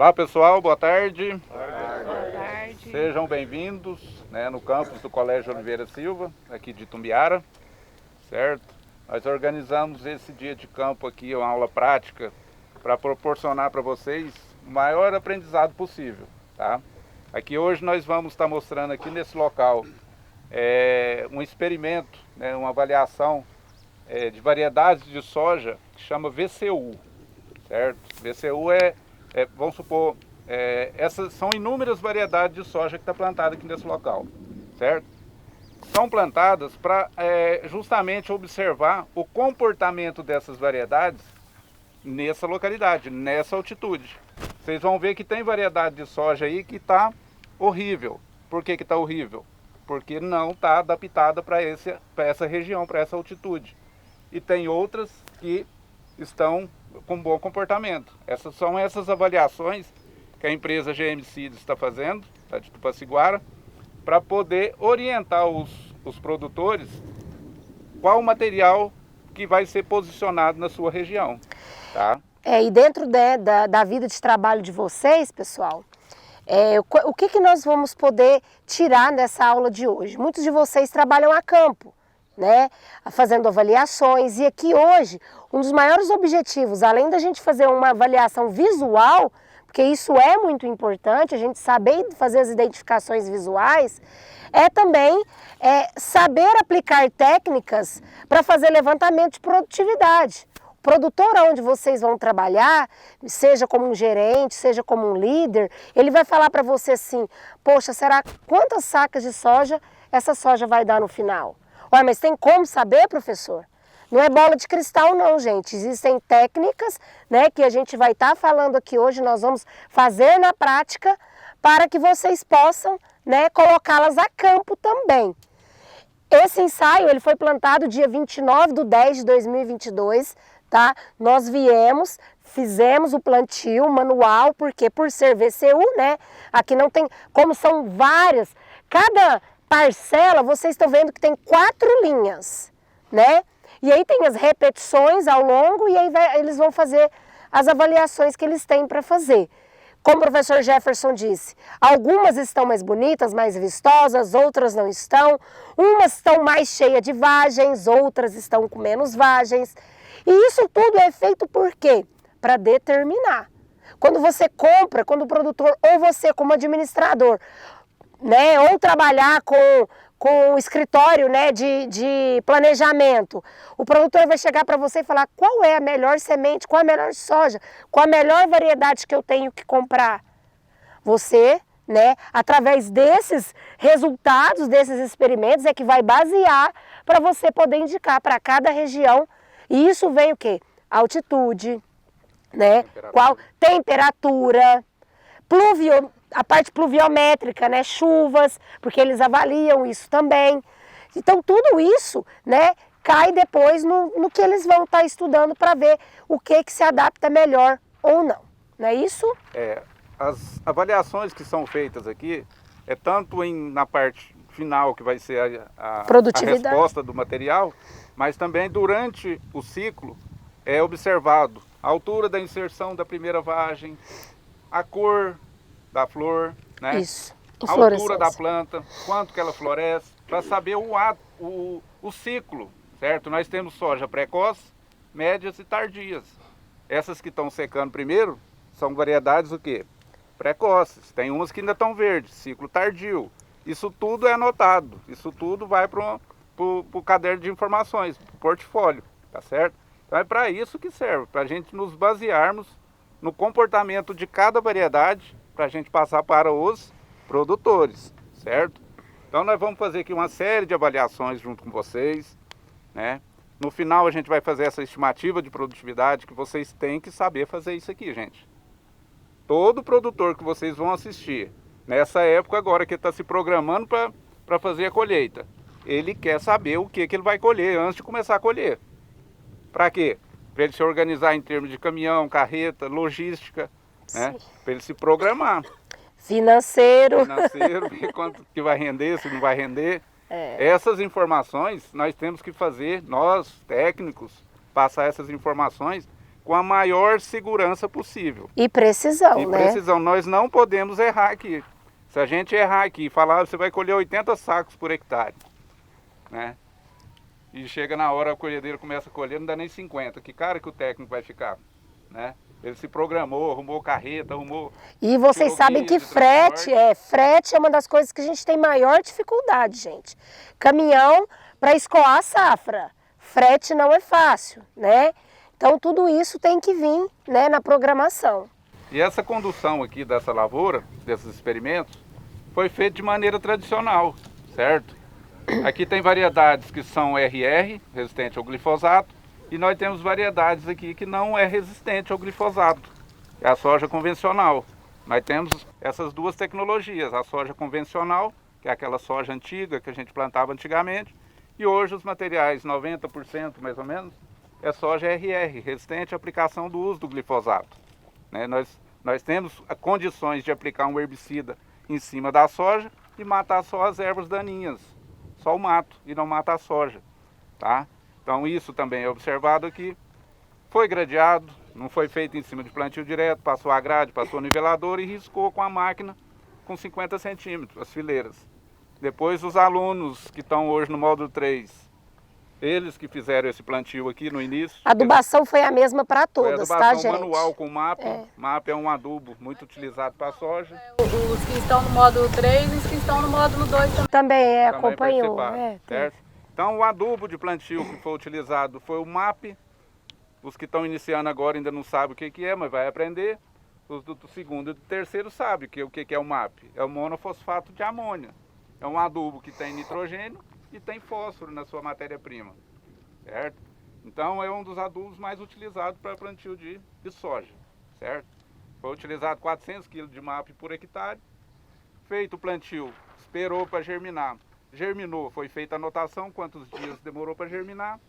Olá pessoal, boa tarde. Boa tarde. Sejam bem-vindos, no campus do Colégio Oliveira Silva, aqui de Itumbiara, certo? Nós organizamos esse dia de campo aqui, uma aula prática, para proporcionar para vocês o maior aprendizado possível, tá? Aqui hoje nós vamos estar mostrando aqui nesse local um experimento, uma avaliação de variedades de soja que chama VCU, certo? VCU vamos supor, essas são inúmeras variedades de soja que está plantada aqui nesse local, certo? São plantadas para justamente observar o comportamento dessas variedades nessa localidade, nessa altitude. Vocês vão ver que tem variedade de soja aí que está horrível. Por que está horrível? Porque não está adaptada para essa região, para essa altitude. E tem outras que estão com bom comportamento. Essas são essas avaliações que a empresa GM Seeds está fazendo, tá, de Tupaciguara, para poder orientar os produtores qual o material que vai ser posicionado na sua região. Tá? E dentro da vida de trabalho de vocês, pessoal, o que nós vamos poder tirar nessa aula de hoje? Muitos de vocês trabalham a campo, fazendo avaliações, e aqui hoje um dos maiores objetivos, além da gente fazer uma avaliação visual, porque isso é muito importante, a gente saber fazer as identificações visuais, é também saber aplicar técnicas para fazer levantamento de produtividade. O produtor onde vocês vão trabalhar, seja como um gerente, seja como um líder, ele vai falar para você assim, poxa, será quantas sacas de soja essa soja vai dar no final? Ué, mas tem como saber, professor? Não é bola de cristal não, gente. Existem técnicas, que a gente vai estar falando aqui hoje, nós vamos fazer na prática para que vocês possam, colocá-las a campo também. Esse ensaio ele foi plantado dia 29/10/2022, tá? Nós fizemos o plantio manual, porque por ser VCU, aqui não tem, como são várias, cada parcela, vocês estão vendo que tem 4 linhas, E aí tem as repetições ao longo e aí eles vão fazer as avaliações que eles têm para fazer. Como o professor Jefferson disse, algumas estão mais bonitas, mais vistosas, outras não estão. Umas estão mais cheias de vagens, outras estão com menos vagens. E isso tudo é feito por quê? Para determinar. Quando você compra, quando o produtor ou você como administrador, ou trabalhar com o escritório de planejamento, o produtor vai chegar para você e falar qual é a melhor semente, qual é a melhor soja, qual a melhor variedade que eu tenho que comprar. Você, através desses resultados, desses experimentos, é que vai basear para você poder indicar para cada região. E isso vem o quê? Altitude, temperatura, a parte pluviométrica, chuvas, porque eles avaliam isso também. Então tudo isso, cai depois no que eles vão estar estudando para ver o que se adapta melhor ou não. Não é isso? As avaliações que são feitas aqui, tanto na parte final, que vai ser a resposta do material, mas também durante o ciclo é observado a altura da inserção da primeira vagem, a cor da flor, Isso. A altura da planta, quanto que ela floresce, para saber o ciclo, certo? Nós temos soja precoce, médias e tardias. Essas que estão secando primeiro são variedades o quê? Precoces. Tem umas que ainda estão verdes, ciclo tardio. Isso tudo é anotado, isso tudo vai para o caderno de informações, pro portfólio, tá certo? Então é para isso que serve, para a gente nos basearmos no comportamento de cada variedade, para a gente passar para os produtores, certo? Então nós vamos fazer aqui uma série de avaliações junto com vocês, No final a gente vai fazer essa estimativa de produtividade, que vocês têm que saber fazer isso aqui, gente. Todo produtor que vocês vão assistir, nessa época agora que está se programando para fazer a colheita, ele quer saber o que ele vai colher antes de começar a colher. Para quê? Para ele se organizar em termos de caminhão, carreta, logística, para ele se programar. Financeiro, ver quanto que vai render, se não vai render. Essas informações nós temos que fazer, nós técnicos, passar essas informações com a maior segurança possível. E precisão, E né? precisão, nós não podemos errar aqui. Se a gente errar aqui e falar, você vai colher 80 sacos por hectare, né? E chega na hora, a colhedeira começa a colher, não dá nem 50. Que cara que o técnico vai ficar, né? Ele se programou, arrumou carreta, arrumou... E vocês tirou sabem guia que de frete é uma das coisas que a gente tem maior dificuldade, gente. Caminhão para escoar a safra. Frete não é fácil, né? Então tudo isso tem que vir, né, na programação. E essa condução aqui dessa lavoura, desses experimentos, foi feita de maneira tradicional, certo? Aqui tem variedades que são RR, resistente ao glifosato, e nós temos variedades aqui que não é resistente ao glifosato. É a soja convencional. Nós temos essas duas tecnologias, a soja convencional, que é aquela soja antiga que a gente plantava antigamente, e hoje os materiais, 90% mais ou menos, é soja RR, resistente à aplicação do uso do glifosato. Né? Nós temos condições de aplicar um herbicida em cima da soja e matar só as ervas daninhas, só o mato, e não mata a soja. Tá? Então isso também é observado aqui. Foi gradeado, não foi feito em cima de plantio direto, passou a grade, passou o nivelador e riscou com a máquina com 50 centímetros, as fileiras. Depois os alunos que estão hoje no módulo 3, eles que fizeram esse plantio aqui no início. A adubação foi a mesma para todas, foi tá, adubação gente? manual com MAP. MAP é um adubo muito utilizado para a soja. Os que estão no módulo 3 e os que estão no módulo 2 também. Também Também acompanhou. participaram, certo? Então o adubo de plantio que foi utilizado foi o MAP. Os que estão iniciando agora ainda não sabem o que é, mas vai aprender. Os do segundo e do terceiro sabem o que é o MAP. É o monofosfato de amônia. É um adubo que tem nitrogênio e tem fósforo na sua matéria-prima, certo? Então é um dos adubos mais utilizados para plantio de soja, certo? Foi utilizado 400 kg de MAP por hectare. Feito o plantio, esperou para germinar. Germinou, foi feita a anotação, quantos dias demorou para germinar.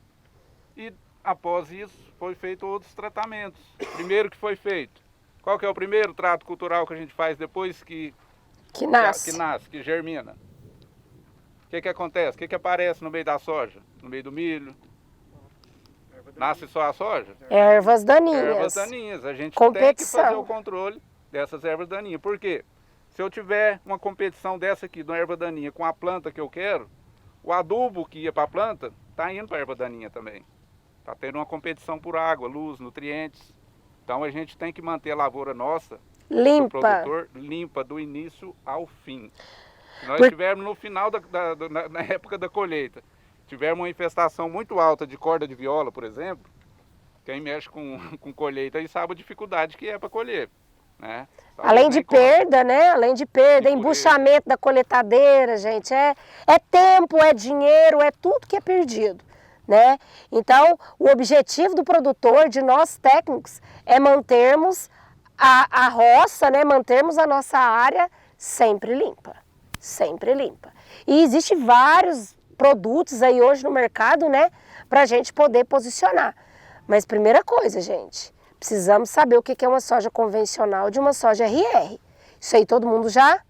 E após isso, foi feito outros tratamentos. Primeiro que foi feito. Qual que é o primeiro trato cultural que a gente faz depois que nasce, que germina? O que acontece? O que aparece no meio da soja? No meio do milho? Nasce só a soja? Ervas daninhas. Ervas daninhas. A gente Competição. tem que fazer o controle dessas ervas daninhas. Por quê? Se eu tiver uma competição dessa aqui, de uma erva daninha, com a planta que eu quero, o adubo que ia para a planta está indo para a erva daninha também. Está tendo uma competição por água, luz, nutrientes. Então a gente tem que manter a lavoura nossa, do produtor, limpa do início ao fim. Nós tivemos no final, na época da colheita, tivemos uma infestação muito alta de corda de viola, por exemplo. Quem mexe com colheita aí sabe a dificuldade que é para colher, né? Então, além de perda, né? Além de perda, embuchamento da coletadeira, gente. É tempo, é dinheiro, é tudo que é perdido, né? Então, o objetivo do produtor, de nós técnicos, é mantermos a roça, né? Mantermos a nossa área sempre limpa. Sempre limpa. E existe vários produtos aí hoje no mercado, né, pra gente poder posicionar. Mas primeira coisa, gente, precisamos saber o que é uma soja convencional de uma soja RR. Isso aí todo mundo já,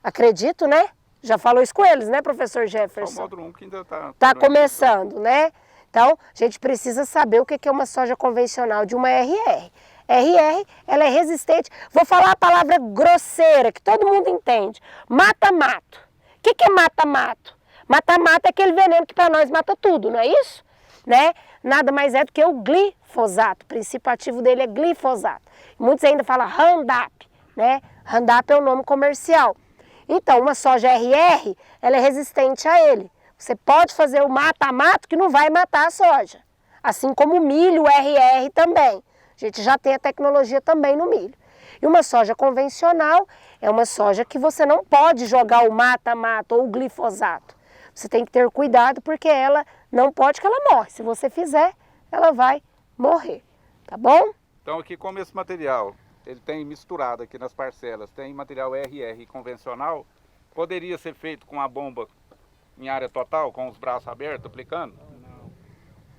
acredito, né? Já falou isso com eles, né, professor Jefferson? Só o módulo 1 que ainda tá começando, né? Então, a gente precisa saber o que é uma soja convencional de uma RR. RR, ela é resistente, vou falar a palavra grosseira, que todo mundo entende, mata-mato. O que é mata-mato? Mata-mato é aquele veneno que para nós mata tudo, não é isso? Né? Nada mais é do que o glifosato, o princípio ativo dele é glifosato. Muitos ainda falam Roundup, né? Roundup é o nome comercial. Então, uma soja RR, ela é resistente a ele. Você pode fazer o mata-mato que não vai matar a soja, assim como o milho RR também. A gente já tem a tecnologia também no milho. E uma soja convencional é uma soja que você não pode jogar o mata-mata ou o glifosato. Você tem que ter cuidado porque ela não pode que ela morre. Se você fizer, ela vai morrer, tá bom? Então aqui como esse material, ele tem misturado aqui nas parcelas, tem material RR convencional, poderia ser feito com a bomba em área total, com os braços abertos, aplicando?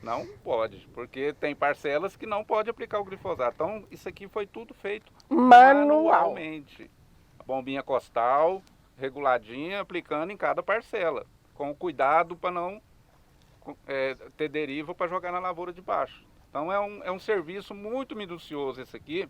Não pode, porque tem parcelas que não pode aplicar o glifosato. Então, isso aqui foi tudo feito manualmente. A bombinha costal, reguladinha, aplicando em cada parcela, com cuidado para não ter deriva para jogar na lavoura de baixo. Então é um serviço muito minucioso esse aqui.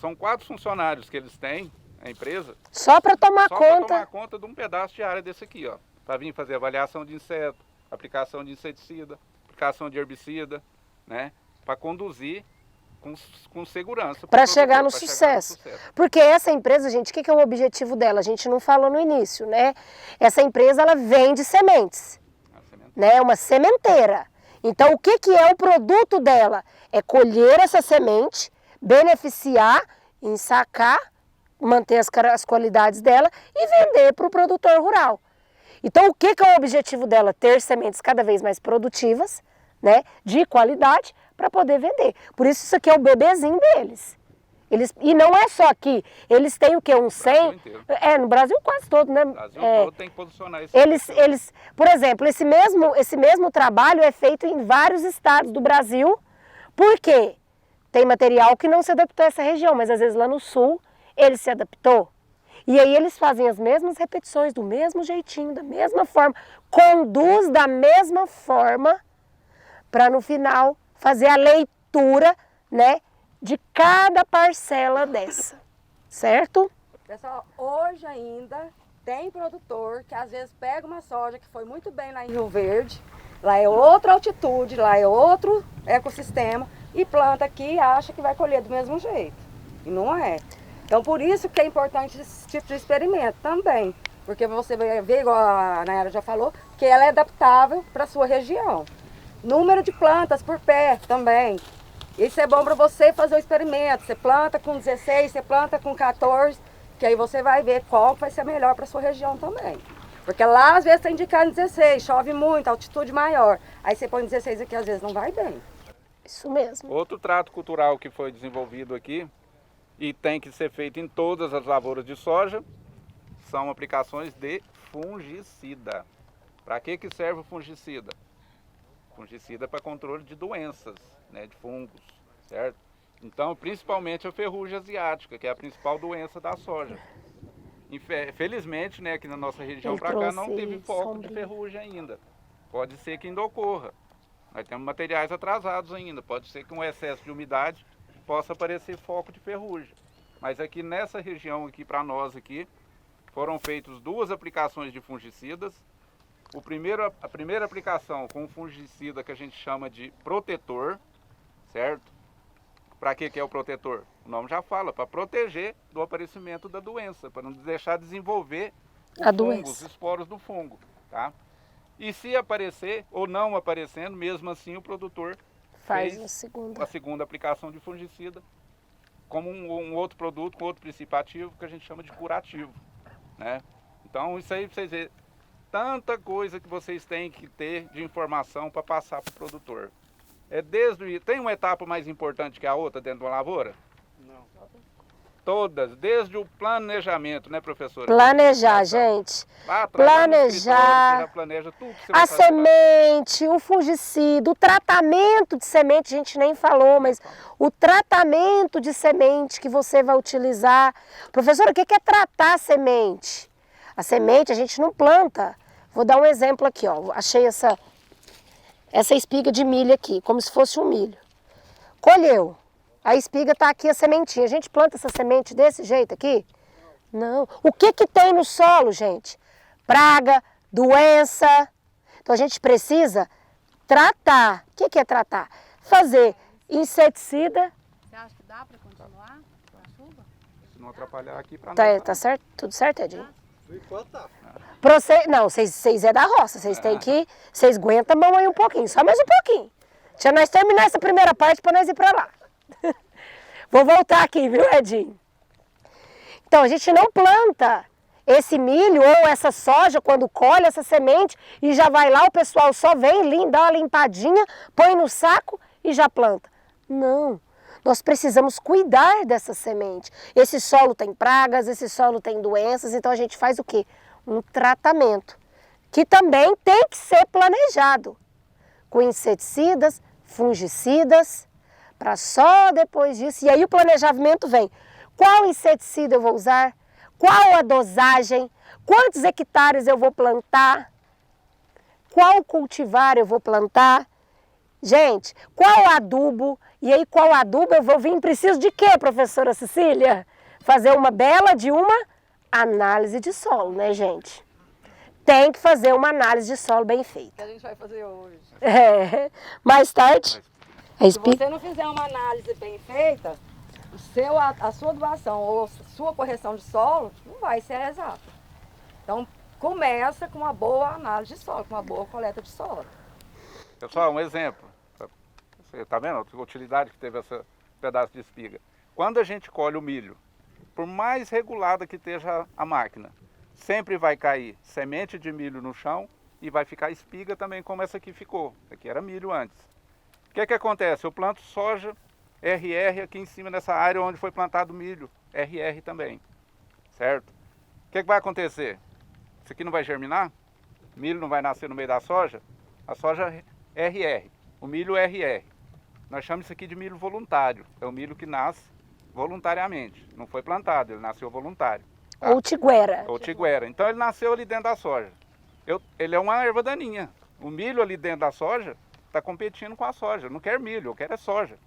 São 4 funcionários que eles têm, a empresa. Só para tomar Só para conta. tomar conta de um pedaço de área desse aqui, ó. Para vir fazer avaliação de inseto, aplicação de inseticida, aplicação de herbicida, né? Para conduzir com segurança. Para chegar no sucesso. Porque essa empresa, gente, o que é o objetivo dela? A gente não falou no início, né? Essa empresa, ela vende sementes, né? É uma sementeira. Então, o que é o produto dela? É colher essa semente, beneficiar, ensacar, manter as qualidades dela e vender para o produtor rural. Então, o que é o objetivo dela? Ter sementes cada vez mais produtivas, né, de qualidade, para poder vender. Por isso aqui é o bebezinho deles. E não é só aqui, eles têm o quê? Um 100? No Brasil quase todo, né? No Brasil todo tem que posicionar isso. Por exemplo, esse mesmo trabalho é feito em vários estados do Brasil. Por quê? Tem material que não se adaptou a essa região, mas às vezes lá no sul ele se adaptou. E aí eles fazem as mesmas repetições, do mesmo jeitinho, da mesma forma, conduz da mesma forma, para no final fazer a leitura, né, de cada parcela dessa, certo? Pessoal, hoje ainda tem produtor que às vezes pega uma soja que foi muito bem lá em Rio Verde, lá é outra altitude, lá é outro ecossistema, e planta aqui e acha que vai colher do mesmo jeito. E não é. Então por isso que é importante esse tipo de experimento também. Porque você vai ver, igual a Nayara já falou, que ela é adaptável para a sua região. Número de plantas por pé também. Isso é bom para você fazer o experimento. Você planta com 16, você planta com 14, que aí você vai ver qual vai ser melhor para a sua região também. Porque lá às vezes está indicado 16, chove muito, altitude maior. Aí você põe 16 aqui, às vezes não vai bem. Isso mesmo. Outro trato cultural que foi desenvolvido aqui e tem que ser feito em todas as lavouras de soja são aplicações de fungicida. Para que serve o fungicida? Fungicida para controle de doenças, né, de fungos, certo? Então, principalmente a ferrugem asiática, que é a principal doença da soja. Felizmente, né, aqui na nossa região para cá não teve foco de ferrugem ainda. Pode ser que ainda ocorra. Nós temos materiais atrasados ainda. Pode ser que um excesso de umidade possa aparecer foco de ferrugem. Mas aqui nessa região aqui para nós aqui foram feitas 2 aplicações de fungicidas. A primeira aplicação com um fungicida que a gente chama de protetor, certo? Para que é o protetor? O nome já fala, para proteger do aparecimento da doença, para não deixar desenvolver os esporos do fungo, tá? E se aparecer ou não aparecendo, mesmo assim o produtor faz fez a segunda aplicação de fungicida como um outro produto, com outro princípio ativo que a gente chama de curativo, né? Então isso aí para vocês verem, tanta coisa que vocês têm que ter de informação para passar para o produtor. Tem uma etapa mais importante que a outra dentro de uma lavoura? Não. Todas, desde o planejamento, né, professora? Planejar, gente. Planejar, já planeja tudo que você a semente, o fungicida, o tratamento de semente, a gente nem falou, mas o tratamento de semente que você vai utilizar. Professora, o que é tratar a semente? A semente a gente não planta. Vou dar um exemplo aqui, ó. Achei essa espiga de milho aqui, como se fosse um milho. Colheu. A espiga está aqui, a sementinha. A gente planta essa semente desse jeito aqui? Não. O que tem no solo, gente? Praga, doença. Então a gente precisa tratar. O que é tratar? Fazer inseticida. Você acha que dá para continuar com a chuva? Se não atrapalhar aqui para nós. Tá certo? Tudo certo, Edinho? Tá. Não, vocês é da roça. Vocês têm que... Vocês aguentam a mão aí um pouquinho. Só mais um pouquinho. Deixa nós terminar essa primeira parte para nós ir para lá. Vou voltar aqui, viu, Edinho? Então, a gente não planta esse milho ou essa soja quando colhe essa semente e já vai lá, o pessoal só vem, dá uma limpadinha, põe no saco e já planta. Não, nós precisamos cuidar dessa semente. Esse solo tem pragas, esse solo tem doenças, então a gente faz o quê? Um tratamento, que também tem que ser planejado, com inseticidas, fungicidas, para só depois disso, e aí o planejamento vem. Qual inseticida eu vou usar? Qual a dosagem? Quantos hectares eu vou plantar? Qual cultivar eu vou plantar? Gente, qual adubo? E aí, qual adubo eu vou vir? Preciso de quê, professora Cecília? Fazer uma bela de uma análise de solo, né, gente? Tem que fazer uma análise de solo bem Que feita. a gente vai fazer hoje. Mais tarde, Se você não fizer uma análise bem feita, a sua adubação ou a sua correção de solo não vai ser exata. Então, começa com uma boa análise de solo, com uma boa coleta de solo. Pessoal, um exemplo. Você está vendo a utilidade que teve esse pedaço de espiga? Quando a gente colhe o milho, por mais regulada que esteja a máquina, sempre vai cair semente de milho no chão e vai ficar espiga também, como essa aqui ficou. Aqui era milho antes. O que acontece? Eu planto soja RR aqui em cima nessa área onde foi plantado milho, RR também, certo? O que vai acontecer? Isso aqui não vai germinar? O milho não vai nascer no meio da soja? A soja RR, o milho RR. Nós chamamos isso aqui de milho voluntário. É o milho que nasce voluntariamente. Não foi plantado, ele nasceu voluntário. Tá? ou tiguera. Ou tiguera. Então ele nasceu ali dentro da soja. Ele é uma erva daninha. O milho ali dentro da soja está competindo com a soja. Eu não quero milho, eu quero é soja.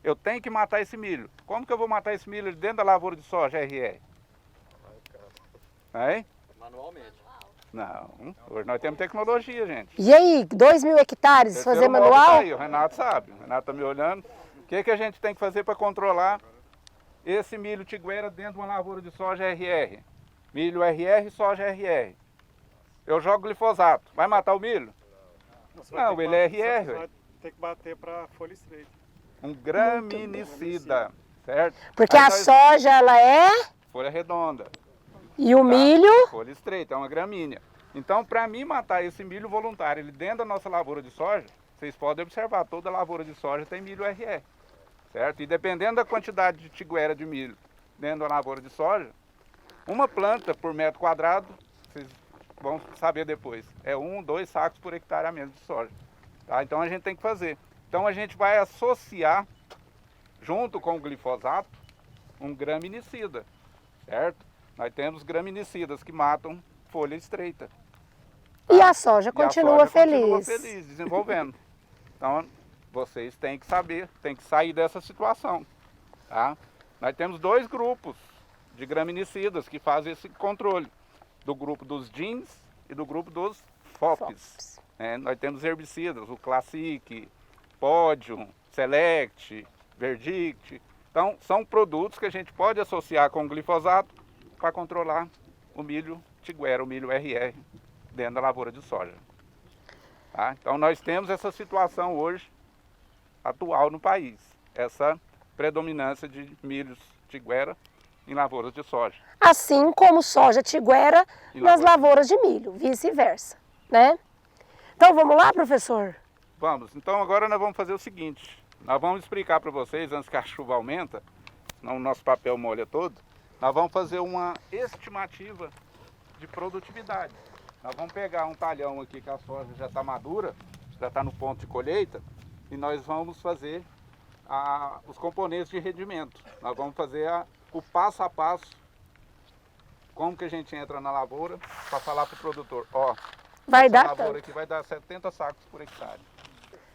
Eu tenho que matar esse milho. Como que eu vou matar esse milho ali dentro da lavoura de soja RR? Hein? Manualmente. Não, hoje nós temos tecnologia, gente. E aí, 2.000 hectares, fazer Terceiro módulo manual? tá aí, o Renato sabe. O Renato está me olhando. O que a gente tem que fazer para controlar esse milho tiguera dentro de uma lavoura de soja RR? Milho RR, soja RR. Eu jogo glifosato. Vai matar o milho? Não, ele é RR. Você vai ter que bater para folha estreita. Um graminicida, certo? Porque Aí a nós- soja, ela é... Folha redonda. E o Tá? milho... Folha estreita, é uma gramínea. Então, para mim matar esse milho voluntário, ele dentro da nossa lavoura de soja, vocês podem observar, toda lavoura de soja tem milho RR, certo? E dependendo da quantidade de tiguera de milho dentro da lavoura de soja, uma planta por metro quadrado, vocês vão saber depois, é 1, 2 sacos por hectare a menos de soja. Tá? Então a gente tem que fazer. Então a gente vai associar, junto com o glifosato, um graminicida, certo? Nós temos graminicidas que matam folha estreita. E a soja E a continua soja feliz. continua feliz, desenvolvendo. Então, vocês têm que saber, têm que sair dessa situação. Tá? Nós temos 2 grupos de graminicidas que fazem esse controle. Do grupo dos jeans e do grupo dos FOPs. Nós temos herbicidas, o Classic, Podium, Select, Verdict. Então, são produtos que a gente pode associar com o glifosato para controlar o milho tiguera, o milho RR, dentro da lavoura de soja. Tá? Então nós temos essa situação hoje, atual no país, essa predominância de milhos tiguera em lavouras de soja. Assim como soja tiguera E nas lavoura. lavouras de milho, vice-versa, né? Então vamos lá, professor? Vamos, então agora nós vamos fazer o seguinte, nós vamos explicar para vocês, antes que a chuva aumenta, senão o nosso papel molha todo, nós vamos fazer uma estimativa de produtividade. Nós vamos pegar um talhão aqui que a soja já está madura, já está no ponto de colheita, e nós vamos fazer os componentes de rendimento. Nós vamos fazer o passo a passo, como que a gente entra na lavoura, para falar para o produtor, ó, Vai essa dar lavoura tanto. aqui vai dar 70 sacos por hectare.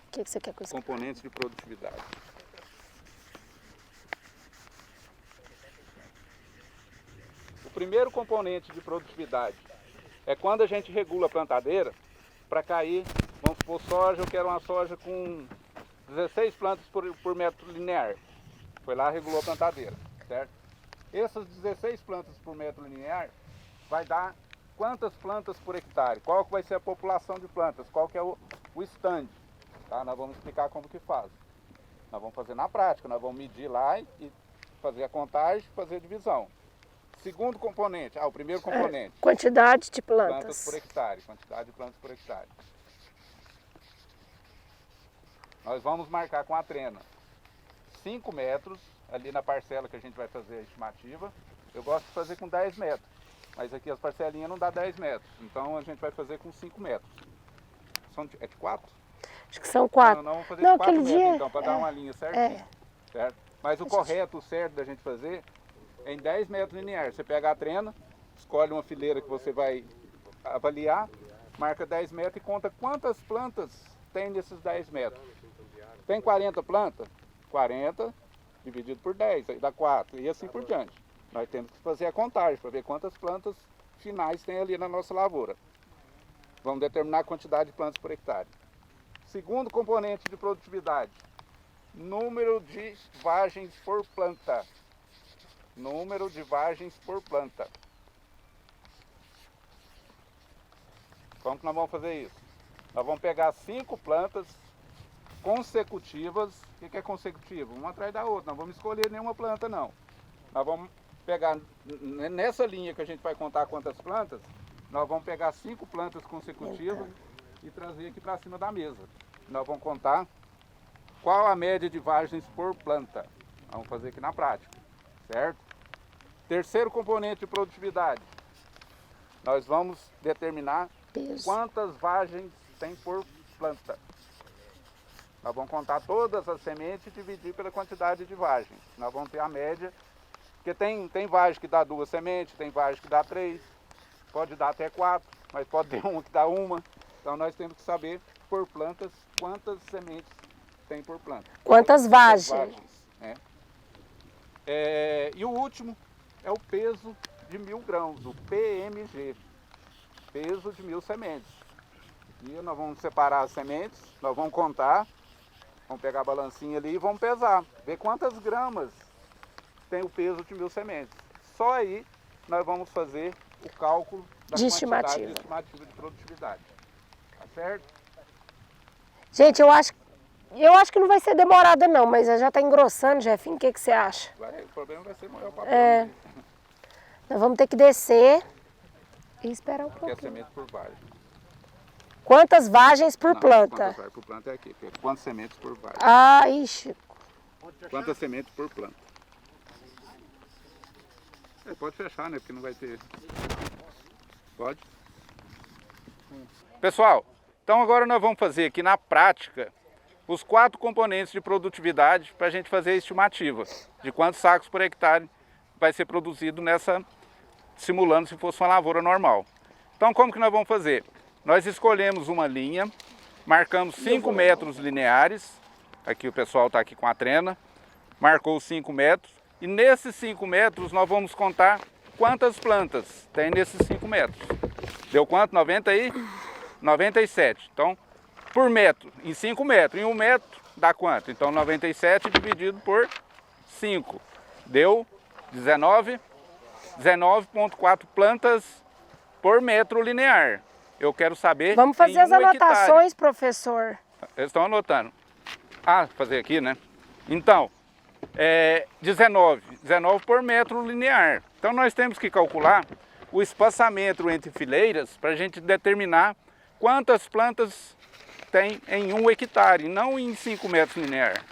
O que você quer com isso? Componentes de produtividade. O primeiro componente de produtividade é quando a gente regula a plantadeira para cair, vamos supor, soja, eu quero uma soja com 16 plantas por metro linear. Foi lá, regulou a plantadeira, certo? Essas 16 plantas por metro linear vai dar quantas plantas por hectare? Qual que vai ser a população de plantas? Qual que é o stand? Tá? Nós vamos explicar como que faz. Nós vamos fazer na prática, nós vamos medir lá e fazer a contagem, fazer a divisão. Segundo componente, o primeiro componente, Quantidade de plantas plantas. por hectare, quantidade de plantas por hectare. Nós vamos marcar com a trena 5 metros, ali na parcela que a gente vai fazer a estimativa. Eu gosto de fazer com 10 metros, mas aqui as parcelinhas não dá 10 metros, então a gente vai fazer com 5 metros. É de 4? Acho que são 4. Não, vamos fazer Não, de 4 aquele metros dia- então, para dar uma linha certinha. É. Certo? Mas o correto, o certo da gente fazer é em 10 metros lineares. Você pega a trena, escolhe uma fileira que você vai avaliar, marca 10 metros e conta quantas plantas tem nesses 10 metros. Tem 40 plantas? 40 dividido por 10, aí dá 4, e assim por diante. Nós temos que fazer a contagem para ver quantas plantas finais tem ali na nossa lavoura. Vamos determinar a quantidade de plantas por hectare. Segundo componente de produtividade, número de vagens por planta. Número de vagens por planta. Como que nós vamos fazer isso? Nós vamos pegar 5 plantas consecutivas. O que é consecutivo? Uma atrás da outra. Não vamos escolher nenhuma planta, não. Nós vamos pegar, nessa linha que a gente vai contar quantas plantas, nós vamos pegar 5 plantas consecutivas e trazer aqui para cima da mesa. Nós vamos contar qual a média de vagens por planta. Vamos fazer aqui na prática, certo? Terceiro componente de produtividade. Nós vamos determinar quantas vagens tem por planta. Nós vamos contar todas as sementes e dividir pela quantidade de vagens. Nós vamos ter a média, porque tem vagem que dá 2 sementes, tem vagem que dá 3, pode dar até 4, mas pode ter uma que dá 1. Então nós temos que saber por plantas quantas sementes tem por planta. Quantas vagens? Né? E o último é o peso de 1000 grãos, o PMG, peso de 1000 sementes. E nós vamos separar as sementes, nós vamos contar, vamos pegar a balancinha ali e vamos pesar, ver quantas gramas tem o peso de 1000 sementes. Só aí nós vamos fazer o cálculo da quantidade estimativa de produtividade. Tá certo? Gente, eu acho que não vai ser demorada não, mas já está engrossando, Jefinho. O que você acha? O problema vai ser maior para Nós vamos ter que descer e esperar um porque pouquinho. é semente por vagem. Quantas vagens por planta? Quantas vagens por planta é aqui. Quantas sementes por vagem? Ah, ixi. Quantas sementes por planta? Pode fechar, né? Porque não vai ter... Pode? Pessoal, então agora nós vamos fazer aqui na prática os 4 componentes de produtividade para a gente fazer a estimativa de quantos sacos por hectare vai ser produzido nessa, simulando se fosse uma lavoura normal. Então como que nós vamos fazer? Nós escolhemos uma linha, marcamos 5 metros lineares, aqui o pessoal está aqui com a trena, marcou os 5 metros, e nesses 5 metros nós vamos contar quantas plantas tem nesses 5 metros. Deu quanto? 97. Então, por metro, em 5 metros, em 1 metro dá quanto? Então 97 dividido por 5, deu 19,4 plantas por metro linear. Eu quero saber. Vamos fazer as anotações, professor. Eles estão anotando. Fazer aqui, né? Então, 19 por metro linear. Então nós temos que calcular o espaçamento entre fileiras para a gente determinar quantas plantas tem em 1 hectare, não em 5 metros lineares.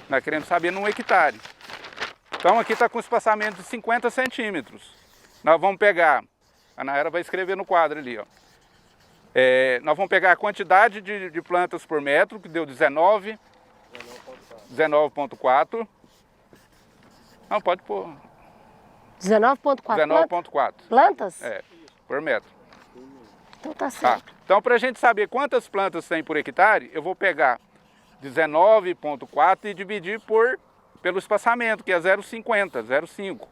Nós queremos saber num hectare. Então aqui está com espaçamento de 50 centímetros. Nós vamos pegar, a Nayara vai escrever no quadro ali, ó. Nós vamos pegar a quantidade de plantas por metro, que deu 19,4. Não, pode pôr. 19,4 plantas? Por metro. Então tá certo. Então, para a gente saber quantas plantas tem por hectare, eu vou pegar 19,4 e dividir pelo espaçamento, que é 0,5.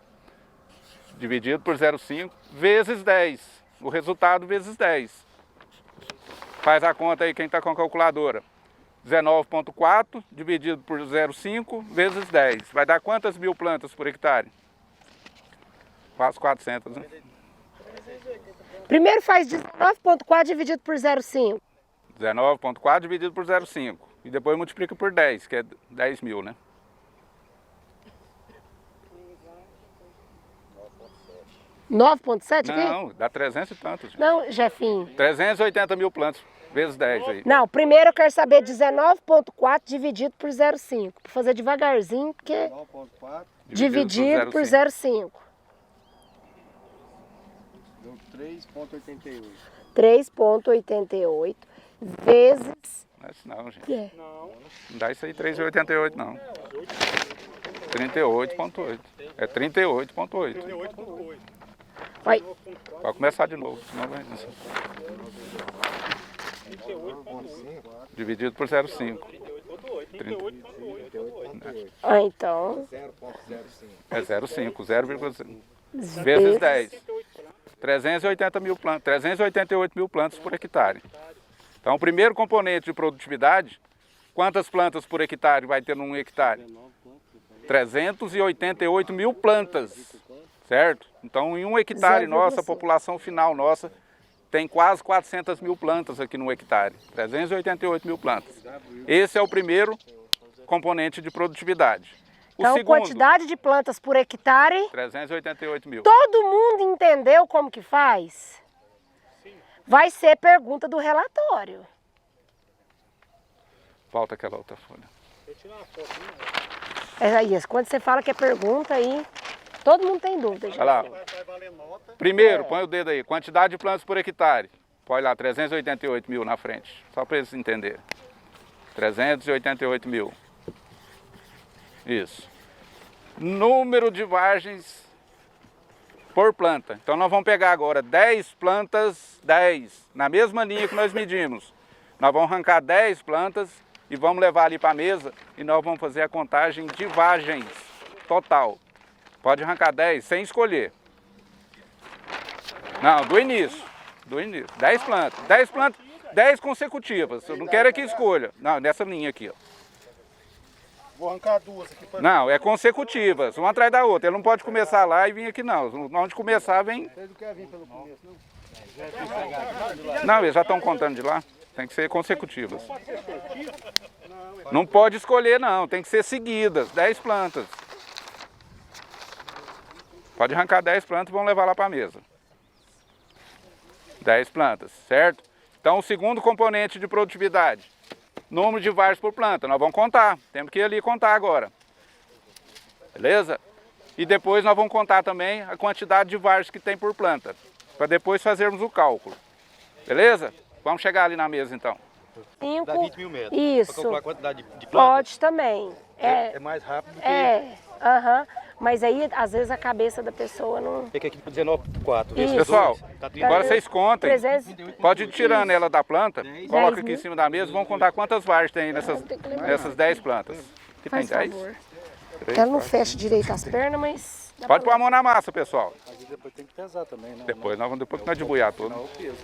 Dividido por 0,5 vezes 10. O resultado vezes 10. Faz a conta aí quem está com a calculadora. 19,4 dividido por 0,5 vezes 10. Vai dar quantas 1000 plantas por hectare? Quase 400, né? Primeiro faz 19,4 dividido por 0,5. 19,4 dividido por 0,5. E depois multiplica por 10, que é 10.000, né? 9,7 aqui? Não, dá 300 e tantos. Não, Jefinho. 380 mil plantas, vezes 10 aí. Não, primeiro eu quero saber 19,4 dividido por 0,5. Vou fazer devagarzinho, porque 9,4 dividido por 0,5. deu 3,88. 3,88 vezes... Não é isso não, gente. Que Não dá isso aí 3,88 não. 38,8. É 38,8. 38,8. Vai. Pode começar de novo, senão vai... 38,8. Dividido por 0,5. 38,8. Ah, então, 0,05. É 0,5, 0,5. Vezes 10. 380 mil plantas, 388 mil plantas por hectare. Então, o primeiro componente de produtividade, quantas plantas por hectare vai ter num hectare? 388 mil plantas, certo? Então, em um hectare nossa, a população final nossa tem quase 400 mil plantas aqui no hectare. 388 mil plantas. Esse é o primeiro componente de produtividade. O então segundo, quantidade de plantas por hectare, 388 mil. todo mundo entendeu como que faz? Vai ser pergunta do relatório. Volta aquela outra folha. É aí, quando você fala que é pergunta aí, todo mundo tem dúvida. Olha lá. Primeiro, põe o dedo aí. Quantidade de plantas por hectare. Põe lá, 388 mil na frente. Só para eles entenderem. 388 mil. Isso. Número de vagens por planta. Então nós vamos pegar agora 10 plantas, 10. Na mesma linha que nós medimos. Nós vamos arrancar 10 plantas e vamos levar ali para a mesa e nós vamos fazer a contagem de vagens total. Pode arrancar 10 sem escolher. Não, do início. Do início. 10 plantas. 10 plantas, 10 consecutivas. Eu não quero é que escolha. Não, nessa linha aqui, ó. Vou arrancar duas aqui para. Não, é consecutivas, uma atrás da outra. Ele não pode começar lá e vir aqui não. Onde começar, vem. Vocês não querem vir pelo começo, não? Não, eles já estão contando de lá. Tem que ser consecutivas. Não pode escolher não, tem que ser seguidas, 10 plantas. Pode arrancar 10 plantas e vamos levar lá para a mesa. 10 plantas, certo? Então o segundo componente de produtividade, número de vagens por planta. Nós vamos contar, temos que ir ali contar agora. Beleza? E depois nós vamos contar também a quantidade de vagens que tem por planta, para depois fazermos o cálculo. Beleza? Vamos chegar ali na mesa então. 5. Dá 20 mil metros. Isso. Para calcular a quantidade de plantas. Pode também. É mais rápido do que. Aham. Mas aí, às vezes, a cabeça da pessoa não... Fica aqui por 19,4. Isso. Pessoal, Tá 30. agora vocês contem. 300... Pode ir tirando ela da planta, coloca aqui mil. em cima da mesa, vamos contar quantas vagens tem nessas 10 plantas. Que tem Faz 10? favor. Ela não fecha direito as pernas, mas... dá Pode pra pôr a mão na massa, pessoal. Mas depois tem que pesar também, né? Depois que nós debulhar tudo. O peso.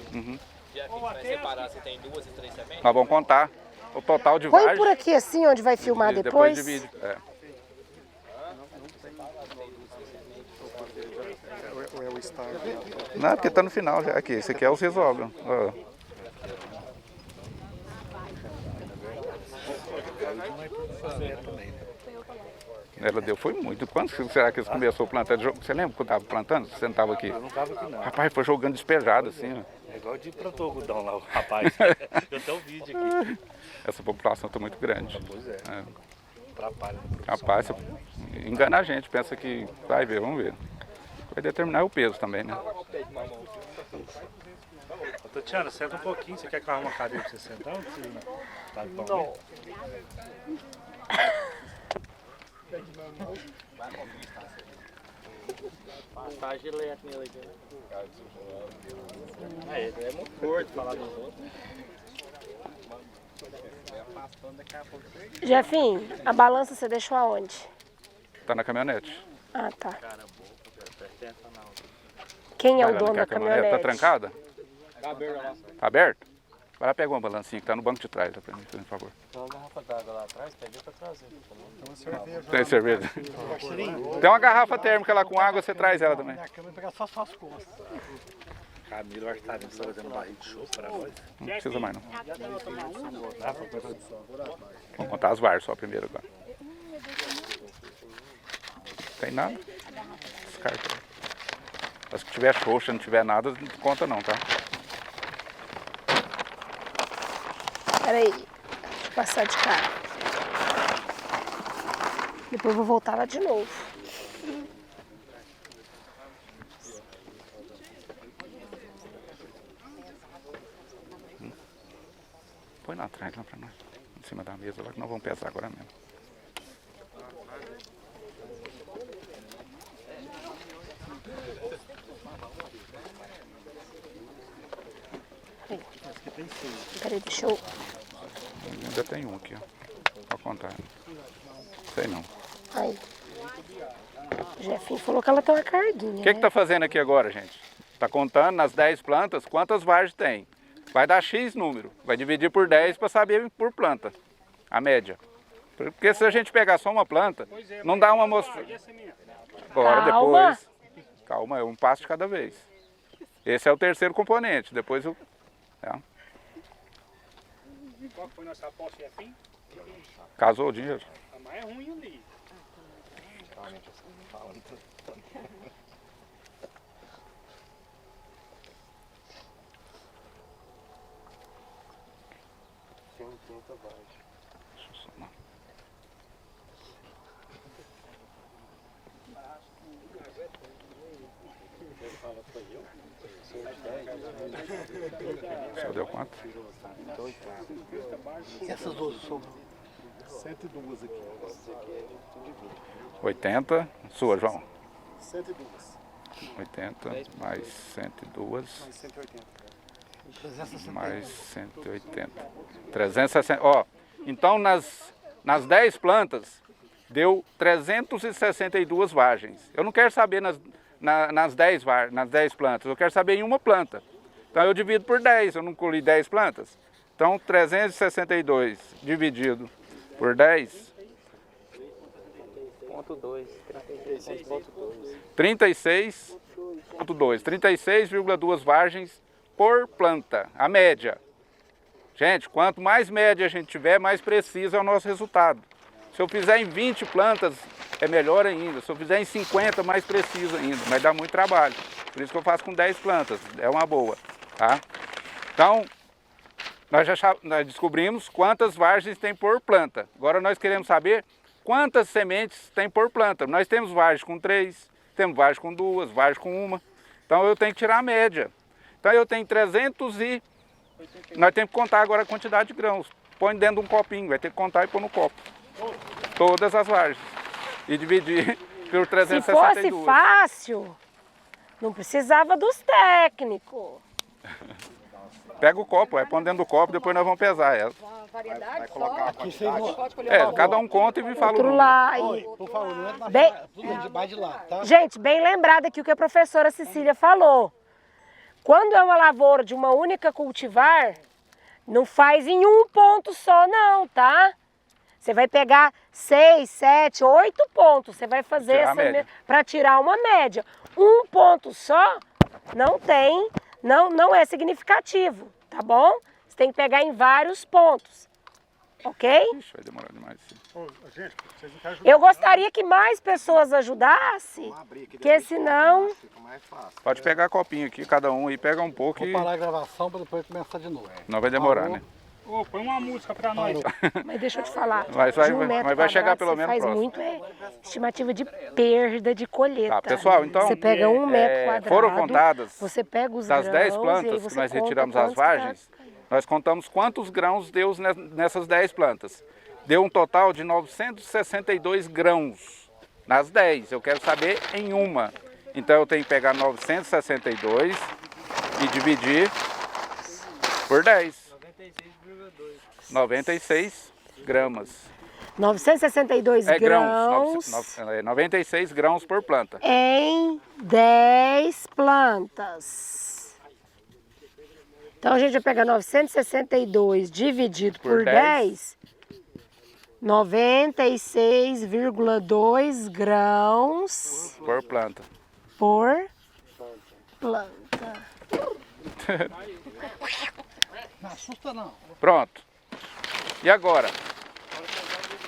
Vai separar se tem 2 e 3 sementes? Nós vamos contar o total de Põe vagens. por aqui assim, onde vai filmar e depois. divide. É. Ou é o estágio? Não, porque tá no final já. Aqui, esse aqui é os resolve. Ó. Ela deu, foi muito. Quando será que eles começaram a plantar? Você lembra quando estava plantando? Você não estava aqui? Eu não tava aqui não. Rapaz, foi jogando despejado assim, ó. É igual de plantou algodão lá, o rapaz. Eu tenho um vídeo aqui. Essa população está muito grande. Pois é. É. Atrapalha na produção. Rapaz, você engana a gente, pensa que vai ver, vamos ver. Vai determinar o peso também, né? Ô, Tatiana, senta um pouquinho. Você quer que eu arrume uma cadeira pra você sentar? Ou você tá de pão? Tá a gilete nele aqui, né? É muito forte falar dos outros. Jefinho, a balança você deixou aonde? Tá na caminhonete. Ah, tá. Quem é o Vai lá, dono quer a da caminhonete? Tá trancada? Tá aberto lá. Tá aberto? Vai lá pegar uma balancinha que tá no banco de trás, lá pra mim, por favor. Tem uma garrafa d'água lá atrás, pede pra trazer. Tem cerveja? Tem uma garrafa térmica lá com água, você traz ela também. Camilo, acho que tá fazendo barriga de chope pra nós. Não precisa mais não. Vamos contar as varas só primeiro agora. Tem nada? Descarta. Mas se tiver xoxa, não tiver nada, não conta não, tá? Peraí, deixa eu passar de cara. Depois eu vou voltar lá de novo. Põe lá atrás, lá pra nós. Em cima da mesa, lá que nós vamos pesar agora mesmo. Peraí, deixa eu... Ainda tem um aqui, ó. contar. Sei não. Aí. O Jefinho falou que ela tem uma carguinha. O que tá fazendo aqui agora, gente? Tá contando nas 10 plantas quantas vargens tem. Vai dar X número. Vai dividir por 10 para saber por planta. A média. Porque se a gente pegar só uma planta, não dá uma amostra. Agora, Calma. depois... Calma, é um passo de cada vez. Esse é o terceiro componente. Depois eu... Qual foi nossa aposta, Jefinho? Casou o dinheiro. A mais ruim ali. Deixa eu somar. O senhor deu quanto? Essas duas sobram 102 aqui. 80. Sua, João. 102. 80 mais 102 180. mais 180. 360. Ó, então nas 10 plantas deu 362 vagens. Eu não quero saber nas 10 plantas, eu quero saber em uma planta. Então eu divido por 10, eu não colhi 10 plantas. Então 362 dividido por 10, 36,2. 36,2 vargens por planta, a média. Gente, quanto mais média a gente tiver, mais preciso é o nosso resultado. Se eu fizer em 20 plantas, é melhor ainda. Se eu fizer em 50, mais preciso ainda, mas dá muito trabalho. Por isso que eu faço com 10 plantas, é uma boa. Tá? Então, nós descobrimos quantas vargens tem por planta. Agora nós queremos saber quantas sementes tem por planta. Nós temos vargens com 3, temos vargens com 2, vargens com 1. Então eu tenho que tirar a média. Então eu tenho 300 e... Nós temos que contar agora a quantidade de grãos. Põe dentro de um copinho, vai ter que contar e pôr no copo. Todas as vargens. E dividir por 362. Se fosse fácil, não precisava dos técnicos. Pega o copo, põe dentro do copo, depois nós vamos pesar ela. Uma variedade Vai colocar a quantidade. Pode colher Cada um conta e me fala o Outro número. lá. Por favor, não é Bem- mais de lá, tá? Gente, bem lembrado aqui o que a professora Cecília falou. Quando é uma lavoura de uma única cultivar, não faz em um ponto só não, tá? Você vai pegar 6, 7, 8 pontos. Você vai fazer Tirar a média. para tirar uma média. Um ponto só não tem, não é significativo, tá bom? Você tem que pegar em vários pontos, ok? Ixi, vai demorar demais. Ô, gente, vocês não querem ajudar? Eu gostaria que mais pessoas ajudassem, porque senão... Fica mais fácil. Pode pegar copinho aqui, cada um aí, pega um pouco Vou e parar a gravação para depois começar de novo. não vai demorar, né? Ô, põe uma música pra nós. Mas deixa eu te falar, Mas de um metro vai chegar quadrado, pelo você menos faz próximo. muito estimativa de perda de colheita. Tá, pessoal, então, você pega 1 metro quadrado, foram contadas você pega os das 10 grãos, e aí plantas você que nós conta retiramos as quantos que tá- vargens, nós contamos quantos grãos deu nessas 10 plantas. Deu um total de 962 grãos nas 10. Eu quero saber em uma. Então eu tenho que pegar 962 e dividir por 10. 96 gramas. 962 grãos 96 grãos por planta. em 10 plantas. Então a gente vai pegar 962 dividido por 10, 96,2 grãos Por planta. por planta. Não assusta não. Pronto. E agora?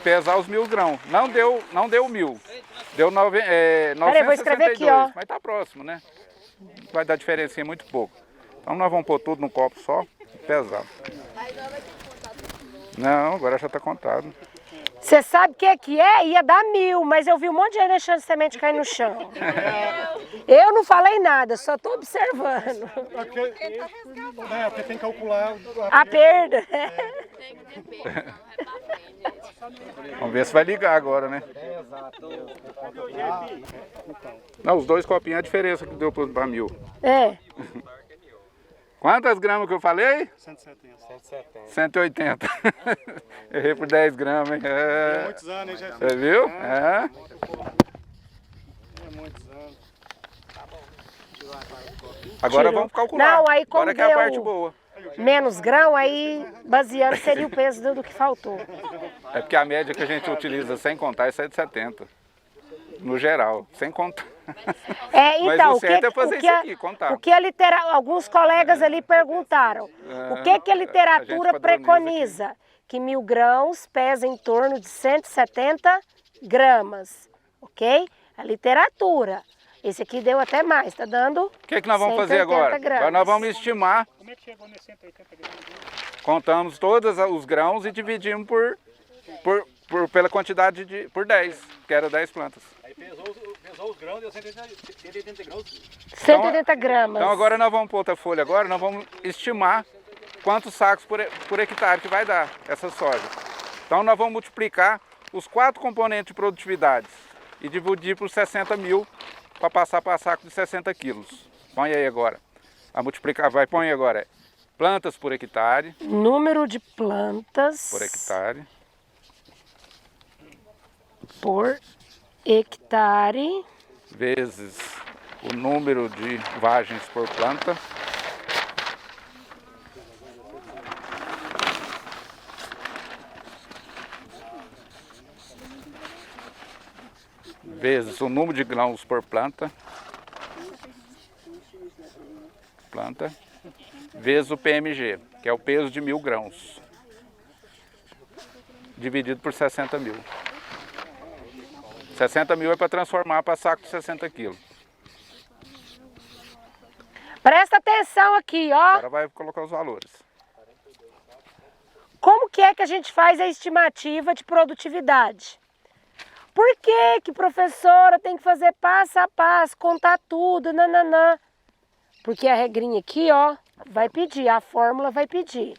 Pesar os 1000 grãos. Não deu 1000. Deu 962. Peraí, vou escrever aqui, ó. Mas tá próximo, né? Vai dar diferença muito pouco. Então nós vamos pôr tudo num copo só e pesar. Não, agora já tá contado. Você sabe o que é? Ia dar 1000, mas eu vi um monte de gente deixando semente cair no chão. Eu não falei nada, só estou observando. Porque tem que calcular A perda. Vamos ver se vai ligar agora, né? Não, os 2 copinhos é a diferença que deu para 1000. É. Quantas gramas que eu falei? 170. 170. 180. Errei por 10 gramas, hein? É. Muitos anos, hein, Jeff? Você viu? É. Muitos anos. Agora Tirou. vamos calcular. Não, aí como Agora que é a deu parte boa. menos grão, aí baseando seria o peso do que faltou. É porque a média que a gente utiliza sem contar é 170. No geral, sem contar. É, Mas então, o certo é fazer isso aqui, contar. o que alguns colegas ali perguntaram, o que a a gente literatura padroniza preconiza? Que 1000 grãos pesa em torno de 170 gramas, ok? A literatura. Esse aqui deu até mais, tá dando O que nós vamos fazer 180 agora? gramas. Agora nós vamos estimar, Como é que chegou nesses 180 gramas? contamos todos os grãos e dividimos pela quantidade por 10, que era 10 plantas. Aí pesou os grãos, deu 180 graus. 180 gramas. Então agora nós vamos para outra folha agora, nós vamos estimar quantos sacos por hectare que vai dar essa soja. Então nós vamos multiplicar os 4 componentes de produtividade e dividir por 60 mil para passar para saco de 60 quilos. Põe aí agora. A multiplicar, põe agora. Plantas por hectare. Número de plantas Por hectare. por hectare Vezes o número de vagens por planta. Vezes o número de grãos por planta. Vezes o PMG, que é o peso de 1000 grãos. Dividido por 60 mil. 60 mil é para transformar para saco de 60 quilos. Presta atenção aqui, ó. Agora vai colocar os valores. Como que é que a gente faz a estimativa de produtividade? Por que professora tem que fazer passo a passo, contar tudo, nananã? Porque a regrinha aqui, ó, vai pedir, a fórmula vai pedir.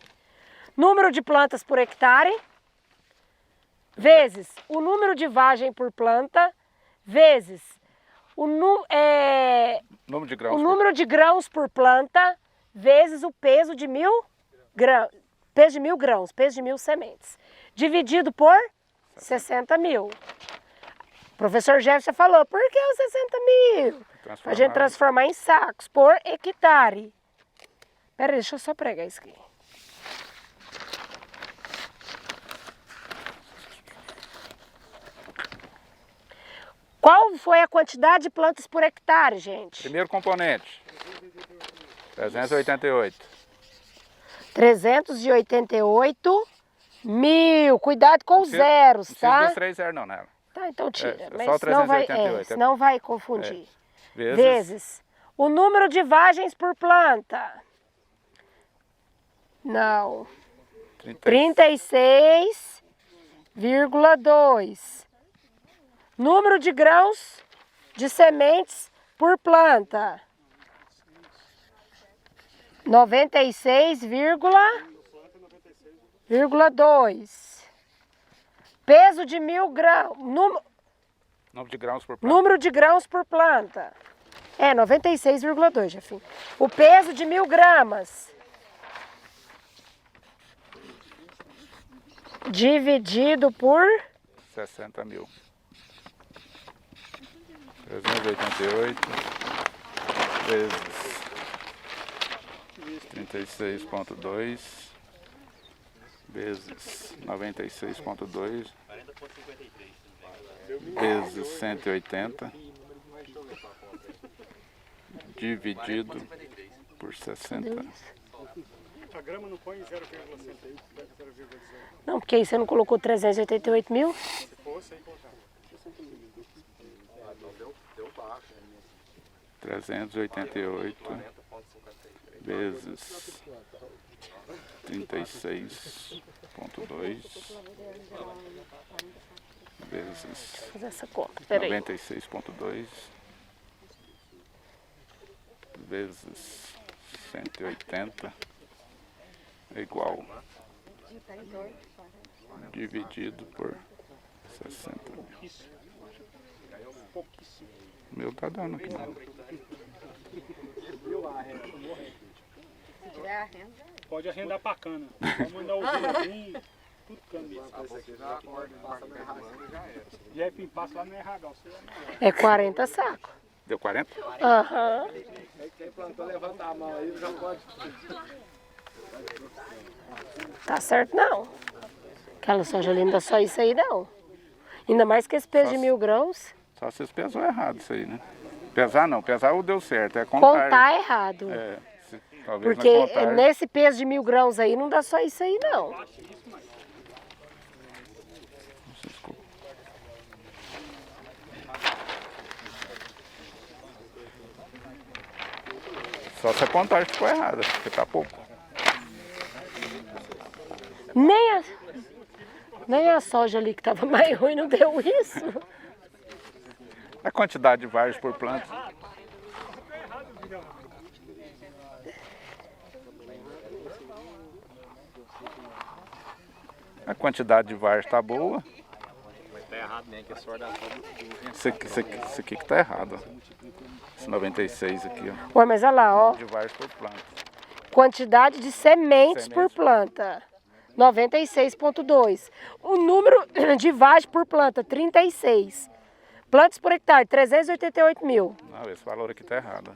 Número de plantas por hectare, vezes o número de vagem por planta, vezes o número de grãos por planta, vezes o peso de 1000 grãos, peso de 1000 grãos, peso de 1000 sementes, dividido por 60 mil. O professor Jefferson falou, por que os 60 mil? A gente transformar em sacos por hectare. Pera aí, deixa eu só pregar isso aqui. Qual foi a quantidade de plantas por hectare, gente? Primeiro componente. 388. 388 mil. Cuidado com os zeros, Não tá? precisa dos 3 zeros não nela. Tá, então tira. É mas só senão vai, 388, senão vai confundir. Vezes O número de vagens por planta. Não. 36,2. Número de grãos de sementes por planta. 96,2. Peso de 1000 grãos. Número de grãos por planta. Número de grãos por planta. É, 96,2, Jefinho. O peso de 1000 gramas. Dividido por 60 mil. 388 vezes 36,2 vezes 96,2 vezes 180 dividido por 60. A grama não põe 0,6. Não, porque aí você não colocou 388 mil? Se fosse, aí colocava. 388 vezes 36,2 vezes Vou fazer essa conta, peraí. 96,2 vezes 180 é igual dividido por 60 mil. O meu tá dando aqui não. Se tiver a renda. Pode arrendar pra cana. Vamos mandar o vinho, tudo cana. E aí, passa lá no Erragal. É 40 sacos. Deu 40? Aham. Quem plantou, levanta a mão aí, já pode. Tá certo não. Aquela soja ali não dá só isso aí não. Ainda mais que esse peso de 1000 grãos. Só vocês pesou errado isso aí, né? Pesar não, pesar o deu certo, é contar. Contar errado. É, talvez Porque na contagem. nesse peso de 1000 grãos aí não dá só isso aí não. Desculpa. Só se a contagem ficou errada, porque tá pouco. Nem a soja ali que tava mais ruim não deu isso. A quantidade de vargens por planta. A quantidade de vargens está boa. Mas tá errado mesmo, que é só da Isso aqui que tá errado. Ó. Esse 96 aqui, ó. Ué, mas olha lá, ó. De vargens por planta. Quantidade de sementes por planta. 96,2. O número de vagem por planta, 36. Plantas por hectare, 388 mil. Não, esse valor aqui tá errado.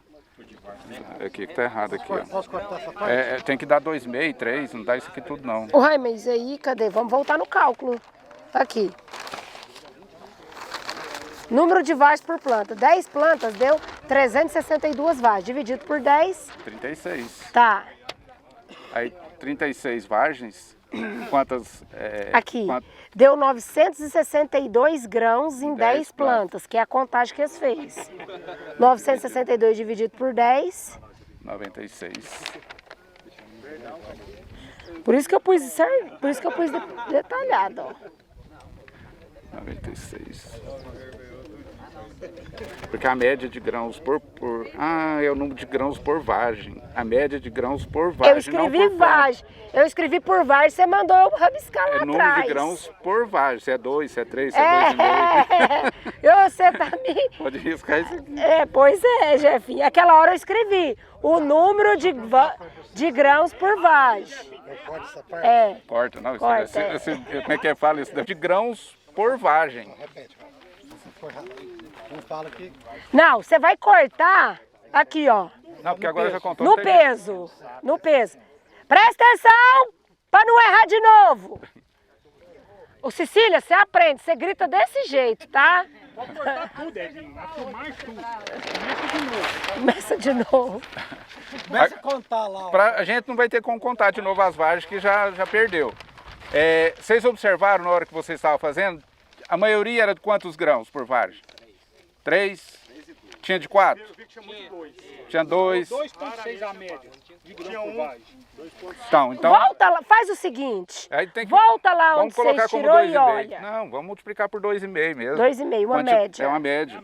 Aqui que tá errado aqui, ó. Posso cortar essa parte? Tem que dar 2,5, 3, não dá isso aqui tudo não. Uai, mas aí, cadê? Vamos voltar no cálculo. Aqui. Número de vagens por planta. 10 plantas deu 362 vagens. Dividido por 10. 36. Tá. Aí 36 vargens, quantas... Aqui. Deu 962 grãos em 10 plantas, que é a contagem que eles fez. 962 dividido por 10. 96. Por isso que eu pus detalhado, ó. 96. Porque a média de grãos é o número de grãos por vagem. A média de grãos por vagem. Eu escrevi vagem. Eu escrevi por vagem, você mandou eu rabiscar lá atrás. É número de grãos por vagem. Se é 2, se é 3, se é 2,5. Você tá me... Pode riscar isso aqui. Pois é, Jefinho. Aquela hora eu escrevi o número de grãos por vagem. Pode essa parte? Corta, não. Corta, como é que fala isso? De grãos por vagem. Repete. Não fala aqui. Não, você vai cortar aqui, ó. Não, porque agora já contou. No peso. No peso. Presta atenção para não errar de novo. Ô Cecília, você aprende, você grita desse jeito, tá? Pode cortar tudo, Edinho. Vai filmar tudo. Começa de novo. Começa a contar lá. A gente não vai ter como contar de novo as vargens que já perdeu. Vocês observaram na hora que vocês estavam fazendo? A maioria era de quantos grãos por vargem? 3? Tinha de 4? Eu vi que tinha muito 2. Tinha 2. 2,6 a média de grão por vagem. Então, Volta lá, faz o seguinte. aí tem que, Volta lá vamos onde colocar vocês como tirou 2,5. e olha. Não, vamos multiplicar por 2,5 mesmo. 2,5, uma média. É uma média.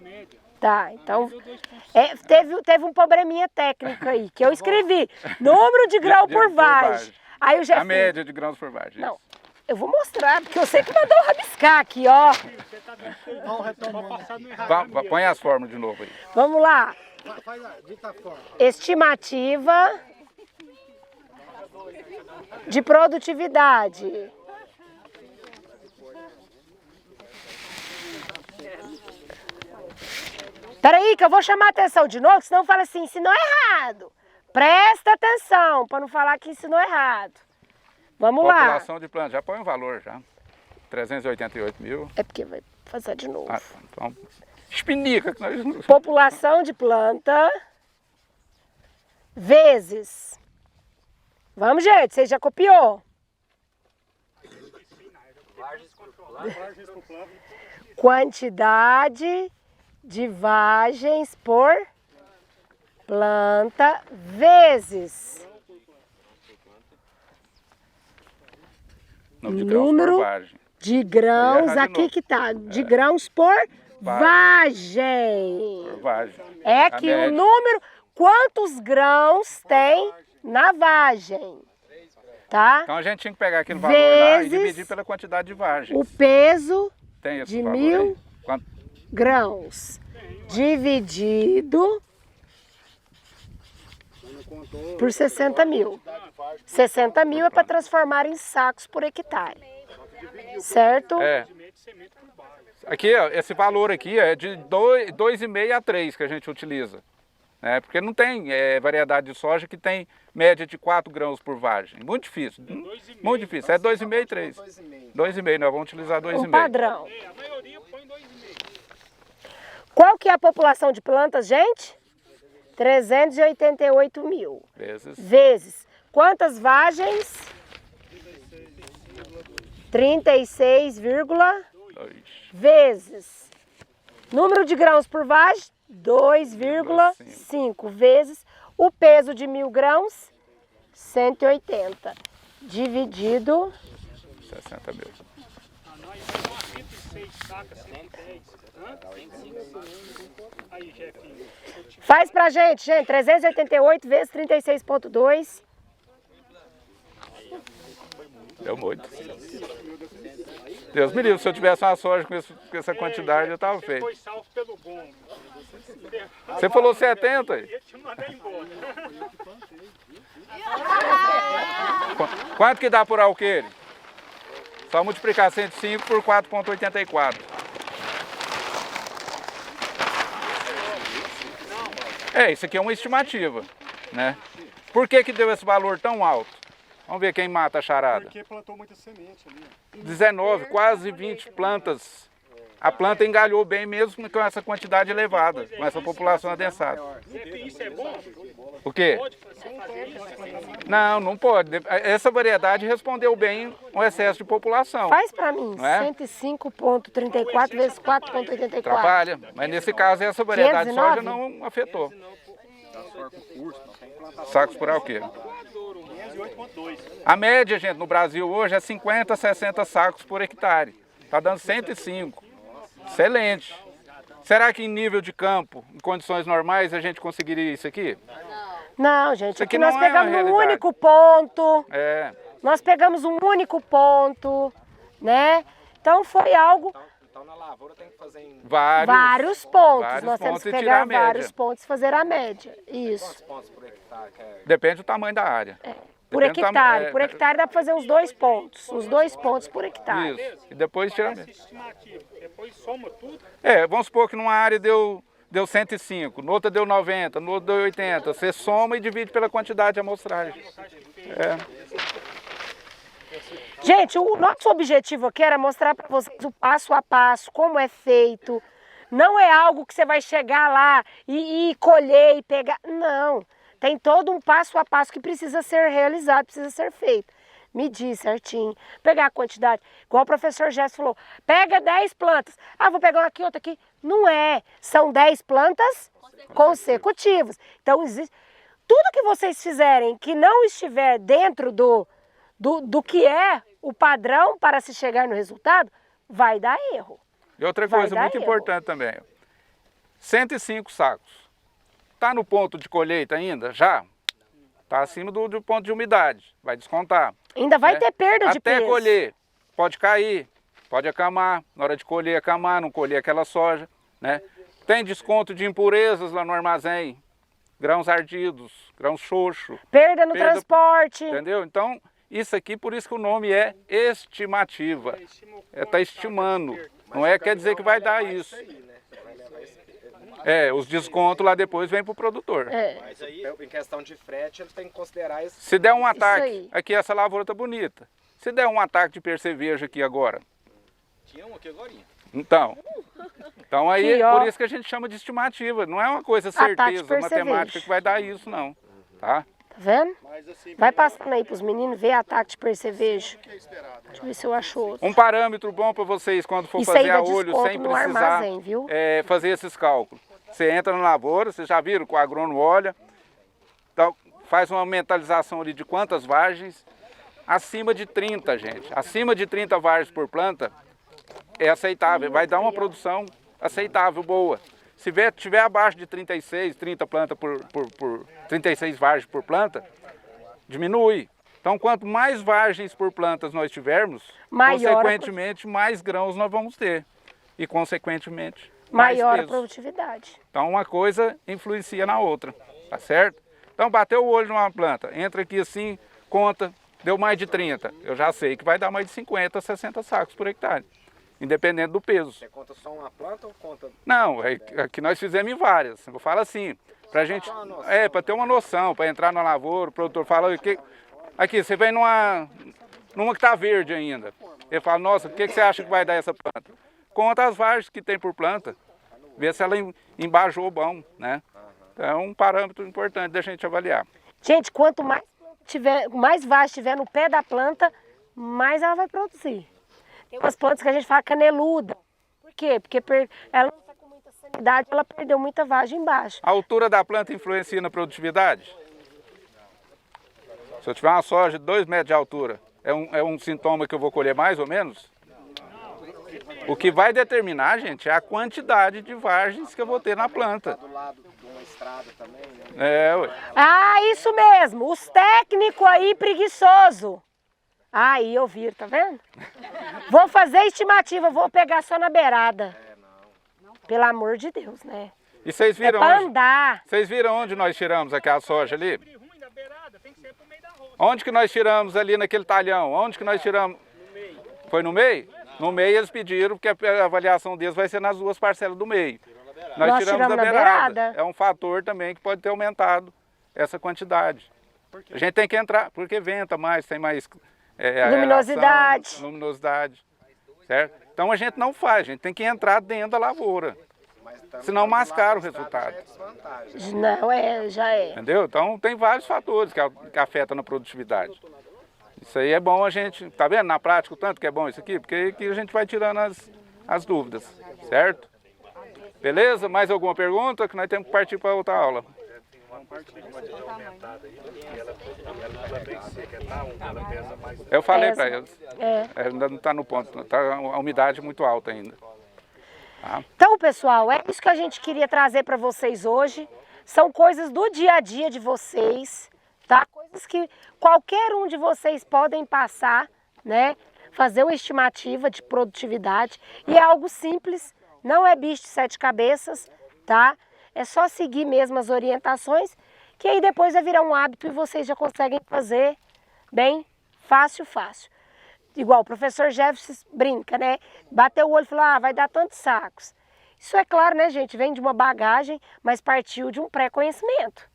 Tá, então teve um probleminha técnico aí, que eu escrevi. Número de grão por vagem. Aí o Jefinho... A média de grãos por vagem. Não, eu vou mostrar, porque eu sei que mandou rabiscar aqui, ó. Põe as fórmulas de novo aí. Vamos lá. Faz a dita forma. Estimativa de produtividade. Peraí que eu vou chamar a atenção de novo, senão fala assim, ensinou errado. Presta atenção, para não falar que ensinou errado. Vamos lá. População de planta, já põe um valor já. 388 mil. É porque vai fazer de novo. Então, espinica que nós... População de planta vezes. Vamos, gente, você já copiou? Quantidade de vagens por planta vezes número de grãos, aqui que tá, de grãos por vagem. É que o número, quantos grãos tem na vagem, tá? Então a gente tinha que pegar aquele valor lá e dividir pela quantidade de vagens. O peso Tem esse de valor 1000 aí? grãos dividido Por 60 mil. 60 mil é para transformar em sacos por hectare. Certo? É. Aqui, ó, esse valor aqui é de 2,5 a 3 que a gente utiliza. Né? Porque não tem variedade de soja que tem média de 4 grãos por vagem. Muito difícil. Muito difícil. É 2,5 e 3. 2,5, nós vamos utilizar 2,5. O padrão. Qual que é a população de plantas, gente? 388 mil. Vezes. Quantas vagens? 36, vezes. Número de grãos por vagem? 2,5 vezes. O peso de 1.000 grãos? 180. Dividido... 60 mil. Faz pra gente, 388 vezes 36,2. Deu muito. Deus me livre, se eu tivesse uma soja com essa quantidade, eu tava feito. Você falou 70 aí? Quanto que dá por alqueire? Só multiplicar 105 por 4,84. Isso aqui é uma estimativa, né? Por que que deu esse valor tão alto? Vamos ver quem mata a charada. Porque plantou muita semente ali. 19, quase 20 plantas. A planta engalhou bem mesmo com essa quantidade elevada, com essa população adensada. Isso é bom? O quê? Não, não pode. Essa variedade respondeu bem o excesso de população. Faz pra mim, Não é? 105,34 vezes 4,84. Trabalha, mas nesse caso essa variedade de 509? soja não afetou. Sacos por alqueire. A média, gente, no Brasil hoje é 50, 60 sacos por hectare. Está dando 105. Excelente. Será que em nível de campo, em condições normais, a gente conseguiria isso aqui? Não, gente, Isso aqui aqui nós não é uma pegamos um realidade. único ponto. É. Nós pegamos um único ponto, né? Então foi algo, Então na lavoura tem que fazer em vários pontos. vários Nós temos pontos que e tirar pegar a média. vários pontos e fazer a média. Isso. pontos por hectare, que é Depende do tamanho da área. Por Depende do hectare. tamanho- Por hectare dá para fazer os 2 pontos. Os 2 pontos por hectare. Isso. E depois tira a média. Estimativa. Depois soma tudo. Vamos supor que numa área deu 105, no outra deu 90, no outro deu 80. Você soma e divide pela quantidade de amostragem. Gente, o nosso objetivo aqui era mostrar para vocês o passo a passo, como é feito. Não é algo que você vai chegar lá e colher e pegar. Não. Tem todo um passo a passo que precisa ser realizado, precisa ser feito. Medir certinho, pegar a quantidade. Igual o professor Gesso falou, pega 10 plantas. Ah, vou pegar uma aqui, outra aqui. Não é. São 10 plantas consecutivas. Então, existe... tudo que vocês fizerem que não estiver dentro do que é o padrão para se chegar no resultado, vai dar erro. E outra Vai coisa dar muito erro. importante também, 105 sacos. Está no ponto de colheita ainda? Já. Está acima do ponto de umidade, vai descontar. Ainda vai né? ter perda de Até peso. colher, pode cair, pode acamar. Na hora de colher, acamar, não colher aquela soja. Né? Tem desconto de impurezas lá no armazém. Grãos ardidos, grãos xoxo. Perda no Perda- transporte. Entendeu? Então, isso aqui, por isso que o nome é estimativa. Está estimando. Não quer dizer que vai dar isso. Os descontos lá depois vêm para o produtor. Mas aí, em questão de frete, ele tem que considerar isso. Se der um aí. ataque, aqui essa lavoura tá bonita. Se der um ataque de percevejo aqui agora, Tinha um aqui agora. então aí, Aqui, ó. por isso que a gente chama de estimativa. Não é uma coisa Ataque de certeza, percevejo. matemática que vai dar isso, não. Tá? Tá vendo? Mas assim, Vai passando aí pros meninos ver ataque de percevejo. Deixa eu ver se eu acho outro. Um parâmetro bom para vocês quando for Isso aí fazer dá a olho, desconto sem no precisar armazém, viu? fazer esses cálculos. Você entra na lavoura, vocês já viram que o agrônomo olha, então, faz uma mentalização ali de quantas vagens. Acima de 30, gente. Acima de 30 vagens por planta é aceitável. Vai dar uma produção aceitável, boa. Se tiver abaixo de 36, 30 plantas por 36 vagens por planta, diminui. Então, quanto mais vagens por plantas nós tivermos, Maior a consequentemente, mais grãos nós vamos ter. E, consequentemente, mais Maior a peso. produtividade. Então, uma coisa influencia na outra, tá certo? Então bateu o olho numa planta, entra aqui assim, conta, deu mais de 30. Eu já sei que vai dar mais de 50, 60 sacos por hectare, independente do peso. Você conta só uma planta ou conta... Não, aqui nós fizemos em várias. Eu falo assim, pra gente... para ter uma noção, para entrar na lavoura, o produtor fala... Aqui, você vem numa que tá verde ainda. Ele fala, nossa, o que você acha que vai dar essa planta? Conta as vargens que tem por planta, vê se ela embajou bom, né? Então é um parâmetro importante da gente avaliar. Gente, quanto mais vagem tiver no pé da planta, mais ela vai produzir. Tem umas plantas que a gente fala caneluda. Por quê? Porque ela não está com muita sanidade, ela perdeu muita vagem embaixo. A altura da planta influencia na produtividade? Se eu tiver uma soja de 2 metros de altura, é um sintoma que eu vou colher mais ou menos? O que vai determinar, gente, é a quantidade de vargens que eu vou ter na planta. Do lado de uma estrada também, né? Ué. Ah, isso mesmo, os técnicos aí preguiçoso. Aí eu vi, tá vendo? Vou fazer estimativa, vou pegar só na beirada. Pelo amor de Deus, né? E vocês É viram pra onde? andar. Vocês viram onde nós tiramos aquela soja ali? Onde que nós tiramos ali naquele talhão? Onde que nós tiramos? Foi no meio? No meio eles pediram, porque a avaliação deles vai ser nas 2 parcelas do meio. Nós tiramos da beirada. É um fator também que pode ter aumentado essa quantidade. A gente tem que entrar, porque venta mais, tem mais Luminosidade. luminosidade, certo? Então a gente não faz, a gente tem que entrar dentro da lavoura, senão mascara o resultado. Não, já é. Entendeu? Então tem vários fatores que afetam na produtividade. Isso aí é bom a gente, tá vendo na prática o tanto que é bom isso aqui? Porque aqui a gente vai tirando as dúvidas, certo? Beleza? Mais alguma pergunta? Que nós temos que partir para outra aula. Eu falei para eles. Ainda não está no ponto, está a umidade muito alta ainda. Tá? Então, pessoal, é isso que a gente queria trazer para vocês hoje. São coisas do dia a dia de vocês, tá? Coisas que qualquer um de vocês podem passar, né? Fazer uma estimativa de produtividade. E é algo simples, não é bicho de 7 cabeças, tá? É só seguir mesmo as orientações, que aí depois vai virar um hábito e vocês já conseguem fazer bem fácil. Igual o professor Jefferson brinca, né? Bateu o olho e falou, vai dar tantos sacos. Isso é claro, né, gente? Vem de uma bagagem, mas partiu de um pré-conhecimento.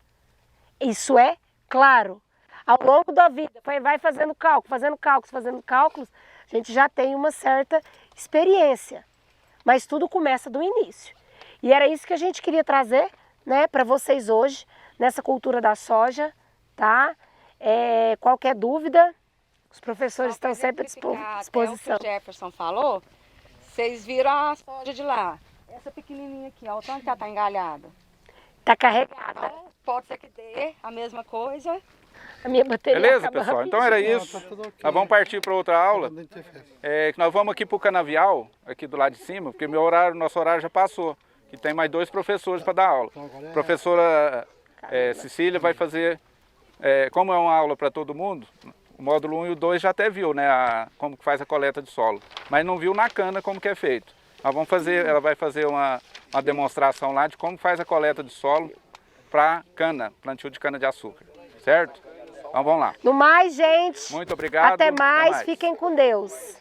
Isso é claro. Ao longo da vida, vai fazendo cálculos, a gente já tem uma certa experiência. Mas tudo começa do início. E era isso que a gente queria trazer, né, para vocês hoje, nessa cultura da soja, tá? Qualquer dúvida, os professores estão sempre à disposição. O que o Jefferson falou, vocês viram a soja de lá. Essa pequenininha aqui, ó, o tanto que ela tá engalhada. Tá carregada. Então, pode ser que dê a mesma coisa. A minha bateria Beleza, acaba pessoal? rapidinho. Então era isso. Nós vamos partir para outra aula. Que nós vamos aqui para o canavial, aqui do lado de cima, porque nosso horário já passou. E tem mais 2 professores para dar aula. A professora Cecília vai fazer, como é uma aula para todo mundo, o módulo 1 e o 2 já até viu, né, como que faz a coleta de solo, mas não viu na cana como que é feito. Ela vai fazer uma demonstração lá de como faz a coleta de solo para cana, plantio de cana de açúcar, certo? Então vamos lá. No mais, gente. Muito obrigado. Até mais. Fiquem com Deus.